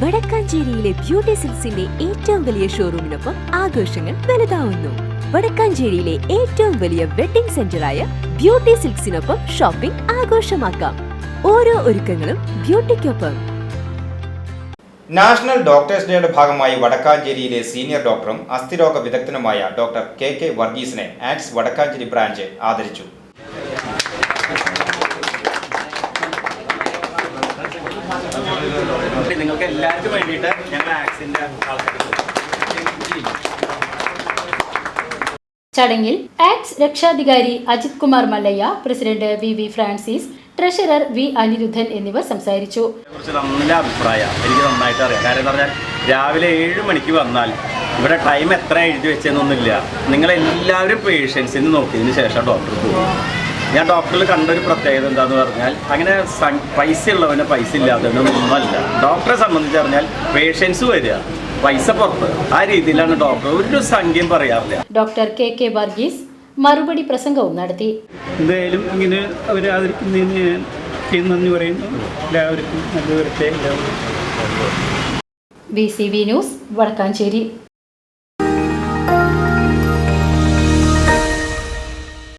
വടക്കാഞ്ചേരിയിലെ beauty സിൽക്സിന്റെ ഏറ്റവും വലിയ ഷോറൂമിനൊപ്പം ആഘോഷങ്ങൾ വലുതാവുന്നു. വടക്കാഞ്ചേരിയിലെ ഏറ്റവും വലിയ വെഡിംഗ് സെന്ററായ ബ്യൂട്ടി സിൽക്സിനൊപ്പം ഷോപ്പിംഗ് ആഘോഷമാക്കാം. ഓരോ ഒരുക്കങ്ങളും ബ്യൂട്ടിക്കൊപ്പം. നാഷണൽ ഡോക്ടേഴ്സ് ഡേയുടെ ഭാഗമായി വടക്കാഞ്ചേരിയിലെ സീനിയർ ഡോക്ടറും അസ്ഥിരോഗ വിദഗ്ധനുമായ ഡോക്ടർ കെ വർഗീസിനെ ആക്സ് വടക്കാഞ്ചേരി ബ്രാഞ്ച് ആദരിച്ചു. നിങ്ങൾക്ക് എല്ലാവർക്കും വേണ്ടിയിട്ട് ഞങ്ങൾ ആക്സിന്റെ ചടങ്ങിൽ ആക്സ് രക്ഷാധികാരി Ajith Kumar Mallaiah, president V Francis, treasurer V Aniruddhan എന്നിവർ സംസാരിച്ചു. നല്ല അഭിപ്രായം എനിക്ക് നന്നായിട്ട് അറിയാം. കാരണം എന്താ പറഞ്ഞാൽ രാവിലെ 7 മണിക്ക് വന്നാൽ ഇവിടെ ടൈം എത്ര എഴുതി വെച്ചെന്നൊന്നുമില്ല. നിങ്ങളെല്ലാവരും പേഷ്യൻസിന് നോക്കിയതിന് ശേഷം ഡോക്ടർ പോകും. ഞാൻ ഡോക്ടറിൽ കണ്ടൊരു പ്രത്യേകത എന്താണെന്ന് പറഞ്ഞാൽ അങ്ങനെ പൈസ ഉള്ളവന് പൈസ ഇല്ലാത്തവനൊന്നുമല്ല. ഡോക്ടറെ സംബന്ധിച്ച് പറഞ്ഞാൽ പേഷ്യൻസ് വരിക, പൈസ പുറത്ത്, ആ രീതിയിലാണ് ഡോക്ടർ ഒരു സംഖ്യയും പറയാറില്ല. ഡോക്ടർ കെ വർഗീസ് മറുപടി പ്രസംഗവും നടത്തി. എന്തായാലും ഇങ്ങനെ അവരെ ആദരിക്കുന്നതിന് ഞാൻ നന്ദി പറയുന്നു. എല്ലാവർക്കും നല്ല വരട്ടെ. BCV news Vadakkanchery.